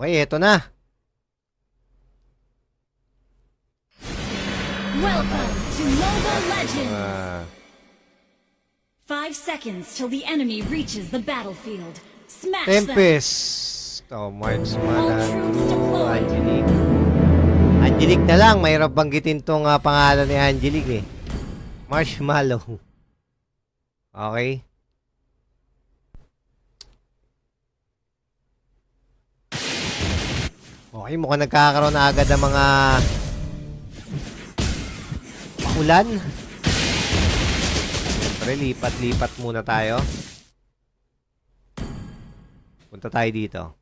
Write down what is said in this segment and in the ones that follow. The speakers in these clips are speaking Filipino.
Okay, eto na. Welcome to Mobile Legends! 5 seconds till the enemy reaches the battlefield. Smash them! Tempest. Marksman. All troops deployed. Angelique. Angelique na lang. Mahirap banggitin tong pangalan ni Angelique eh. Marshmallow. Okay. Okay, mukhang nagkakaroon na agad ng mga ulan. Siyempre, lipat-lipat muna tayo. Punta tayo dito.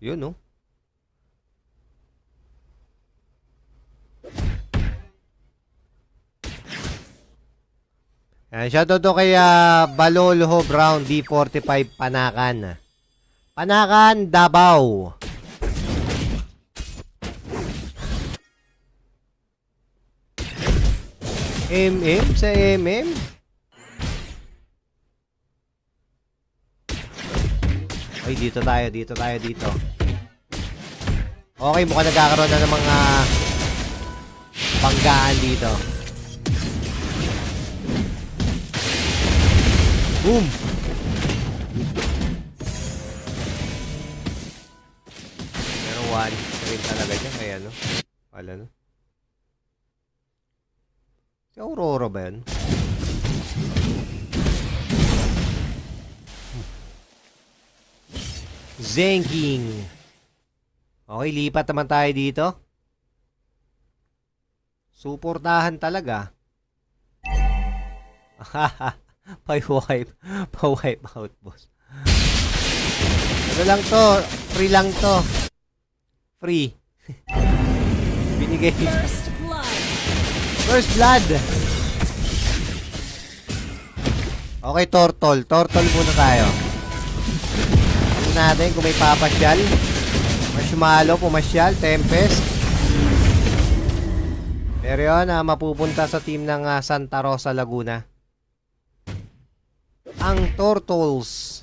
Yun, no? Shoutout to kay Balolho Brown D45 Panakan. Panakan, Davao. MM sa MM. Ay, dito tayo. Okay, mukhang nagkakaroon na ng mga banggaan dito. Boom! Pero one rin talaga dyan. May ano? Wala no? Si Aurora ba yan? Zenking. Okay, lipat naman tayo dito. Suportahan talaga. Pa-wipe out, boss. Ano lang to? Free lang to. Free. Binigay. First blood. Okay, turtle. Turtle muna tayo. Tingnan natin kung may papasyal. Marshmallow, pumasyal. Tempest. Pero yun, mapupunta sa team ng Santa Rosa, Laguna. Ang Turtles.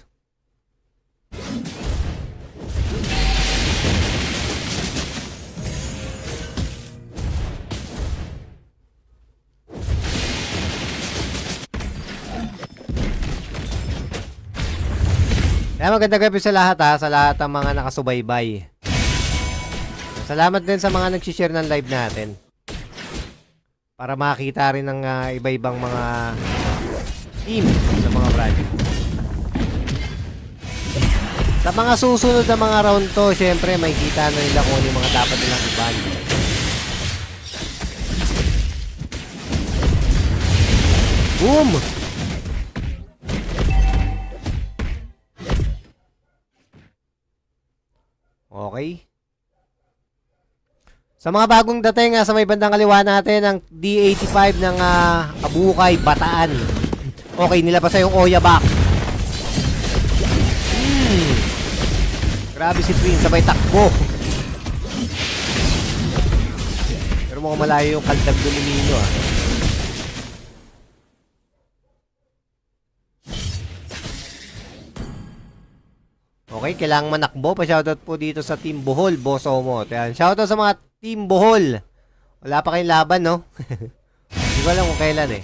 Kaya magandang gabi sa lahat sa lahat ng mga nakasubaybay. Salamat din sa mga nag-share ng live natin. Para makita rin ng iba-ibang mga team sa mga project. Sa mga susunod na mga round to, syempre may kita na nila kung ano yung mga dapat nilang iban. Boom! Okay. Sa mga bagong dating sa may bandang kaliwa natin ang D85 ng Abukay, Bataan. Okay, nilabas na yung Oya back. Grabe si Twin, sabay takbo. Pero mukhang malayo yung kaldag Domino Okay, kailangan manakbo. Pa-shoutout po dito sa Team Bohol, Boss Omo. Ayan, shoutout sa mga Team Bohol. Wala pa kayong laban, no? Hindi ko alam kung kailan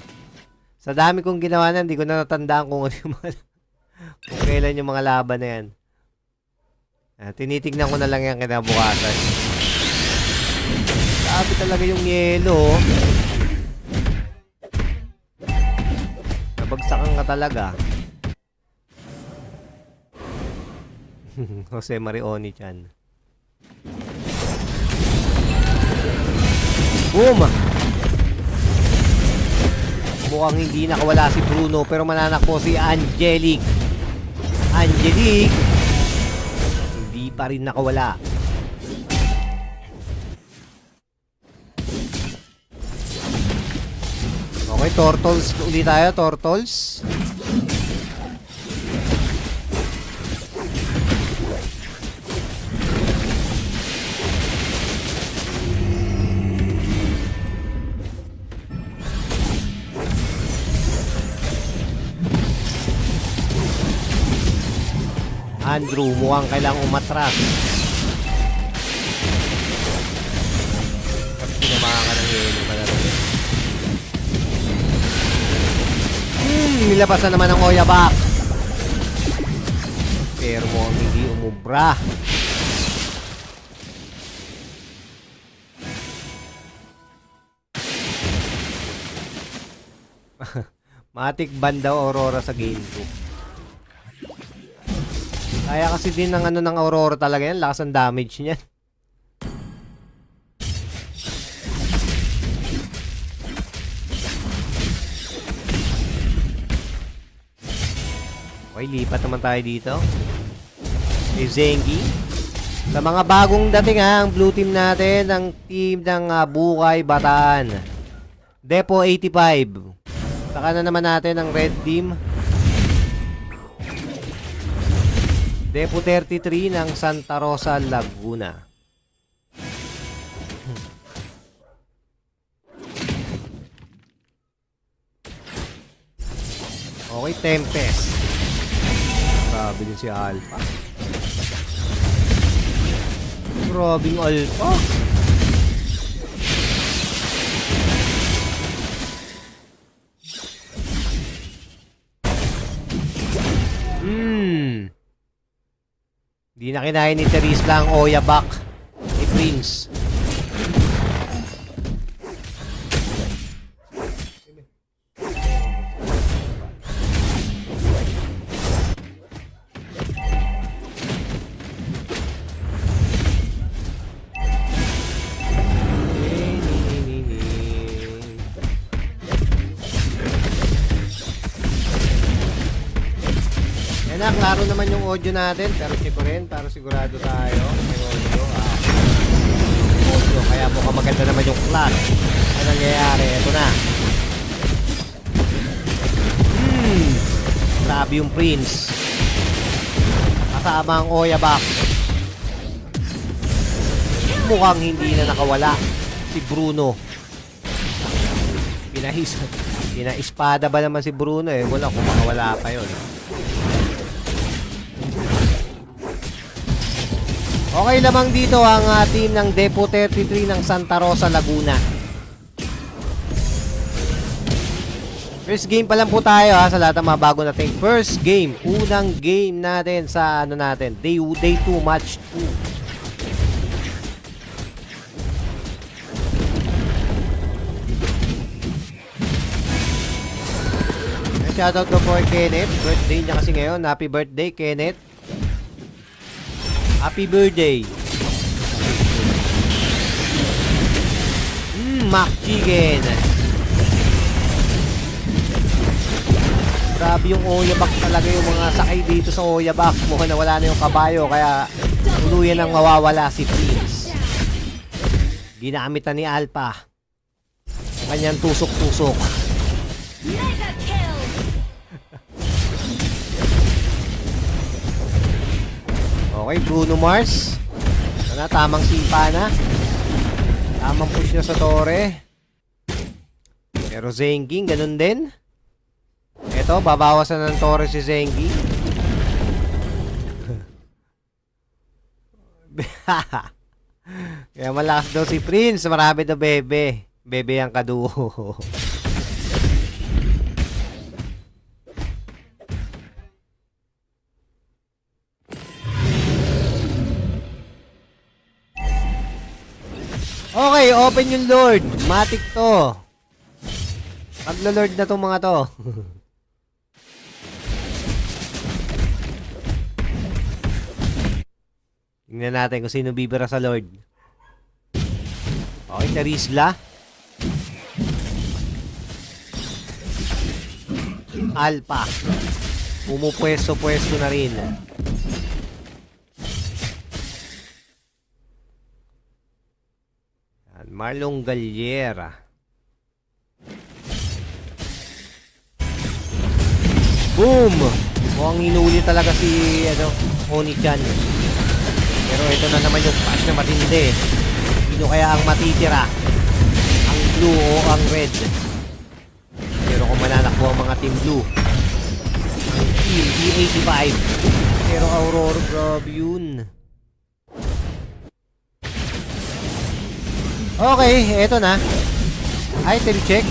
Sa dami kong ginawa na, hindi ko na natandaan kung ano yung mga kung kailan yung mga laban na yan. Tinitignan ko na lang yan kinabukasan. Sabi talaga yung yelo. Nabagsakan ka talaga. Jose Marioni Chan. Boom! Mukhang hindi nakawala si Bruno pero mananakbo si Angelique. Angelique hindi pa rin nakawala. Okay, Turtles ulit tayo, Turtles. Andrew, mukhang kailangang umatras. tinamaan ka ng yelo ka na rin. Nilapas na naman ang Oyabak. Pero mo ang hindi umubra. Matik banda Aurora sa game 2. Kaya kasi din ng ano ng Aurora talaga yan. Lakas ang damage niyan. Okay, lipat naman tayo dito. Si Zengi. Sa mga bagong dating ang blue team natin, ang team ng Bukay Bataan. Depo 85. Saka na naman natin ang red team. Depo 33 ng Santa Rosa, Laguna. Okay, Tempest. Grabe din si Alpha. Grabing Alpha. Di na kinain ni Therese lang Oyabak ni Prince. Yan na, klaro naman yung audio natin. Pero check ko rin para sigurado tayo. May audio. Audio. Kaya mukhang maganda naman yung class. Ano nangyayari? Ito na. Grabe yung Prince. Kasama ang Oyabak. Mukhang hindi na nakawala si Bruno. Pinaispada ba naman si Bruno eh? Wala kung makawala pa yun. Okay lamang dito ang team ng Depo 33 ng Santa Rosa, Laguna. First game pa lang po tayo sa lahat ng mga bago nating first game. Unang game natin sa ano natin, Day 2, Match 2. Shoutout ko po kay Kenneth. Birthday niya kasi ngayon. Happy birthday, Kenneth. Happy birthday. Mac Chicken. Grabe yung Oyabak talaga, yung mga sakay dito sa Oyabak. Mukhang nawala na yung kabayo, kaya tuluyan ang mawawala si Prince. Ginamit na ni Alpha kanyang tusok-tusok. Mega kill. Okay, Bruno Mars. Sana, tamang simpa na. Tamang push na sa Torre. Pero Zengi, ganun din. Eto, babawasan ng Torre si Zengi. Kaya malakas daw si Prince. Marami daw bebe. Bebe ang kaduho. Okay, open yung Lord. Matik to. Maglo-Lord na tong mga to. Tingnan natin kung sino bibira sa Lord. Okay, Tarisla. Alpha. Pumupwesto-pwesto na rin. Marlon Galliera. Boom! Mukhang hinuli talaga si Oni-chan. Pero ito na naman yung pass na matindi. Sino kaya ang matitira? Ang blue o ang red? Pero kung mananakbo ang mga team blue, ang team E85. Pero Aurora, grabe yun. Okay, eto na. Item check.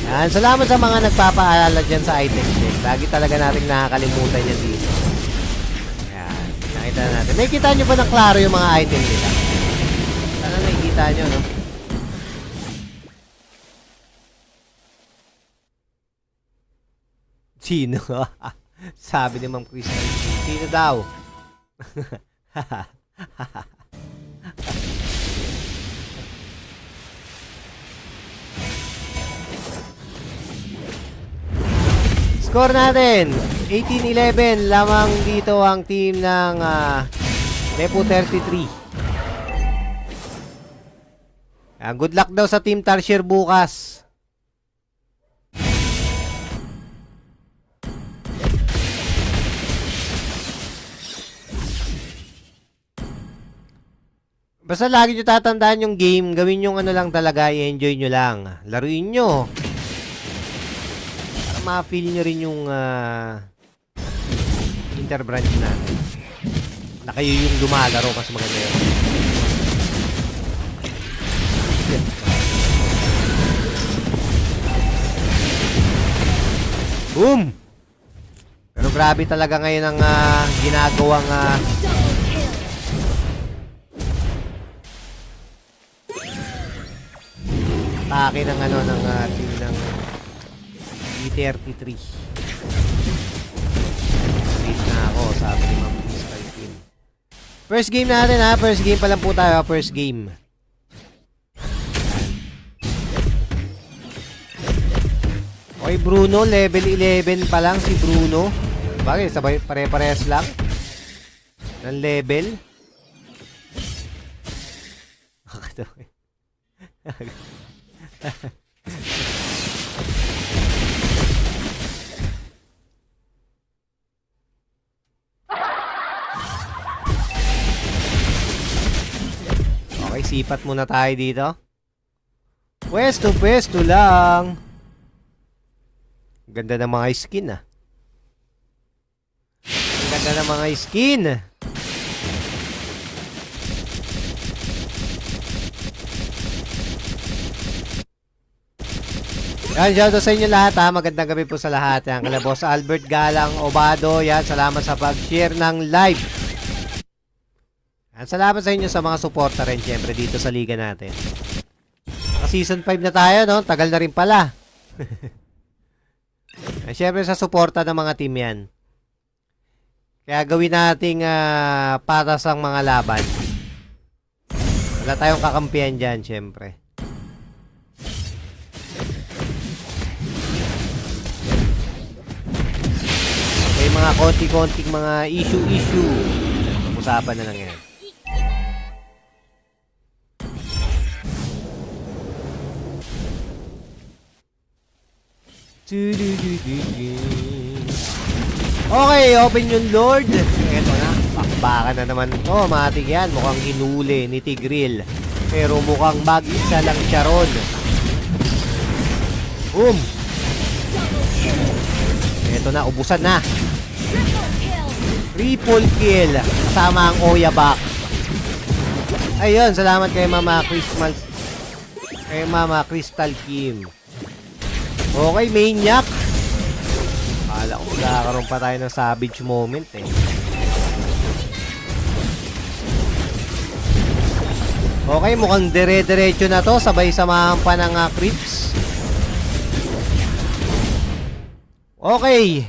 Yan, salamat sa mga nagpapaalala dyan sa item check. Lagi talaga natin nakakalimutan yan dito. Yan, nakita natin. Nakikita nyo ba ng klaro yung mga item nila? Sana nakikita nyo, no? Sino? Sabi ni Ma'am Crystal. Sino daw? Score natin 18-11. Lamang dito ang team ng Nepo 33. Good luck daw sa team Tarsier bukas. Basta lagi nyo tatandaan yung game, gawin yung ano lang talaga, i-enjoy nyo lang. Laruin nyo. Para ma-feel nyo rin yung interbranch natin. Na kayo yung lumalaro, mas maganda yun. Boom! Pero grabe talaga ngayon ang ginagawang atake ng ano ng team ng E33. Wait na ako, sabi ni Ma'am Crystal team. First game natin ha, first game pa lang po tayo, first game. Okay, Bruno, level 11 pa lang si Bruno. Bakit? Sabay, pare-parehas lang ng level. Okay, sipat muna tayo dito. Pwesto lang. Ganda ng mga skin Ganda ng mga skin. Yan, shoutout sa inyo lahat Magandang gabi po sa lahat. Yan, kala Boss Albert Galang Obado. Yan, salamat sa pag-share ng live. Yan, salamat sa inyo sa mga suporta rin syempre dito sa liga natin. Season 5 na tayo, no? Tagal na rin pala. Yan, syempre sa suporta ng mga team yan. Kaya gawin nating patas ang mga laban. Wala tayong kakampihan dyan, syempre. May mga konti-konting mga issue. Usapan na lang yan. Okay, open yung Lord. Eto na, bakbakan na naman to. Matik yan, mukhang hinuli ni Tigril. Pero mukhang mag-isa lang siya ron. Boom! Eto na, ubusan na. Triple kill. Kasama ang Oyabak. Ayun, salamat kay Mama Crystal Kim. Okay, Maniac. Akala ko magkakaroon pa tayo ng savage moment Okay, mukhang dire-diretso na to. Sabay-samahan pa ng creeps. Okay.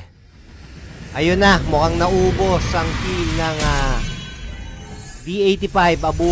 Ayun na, mukhang naubos ang team ng D85 Abu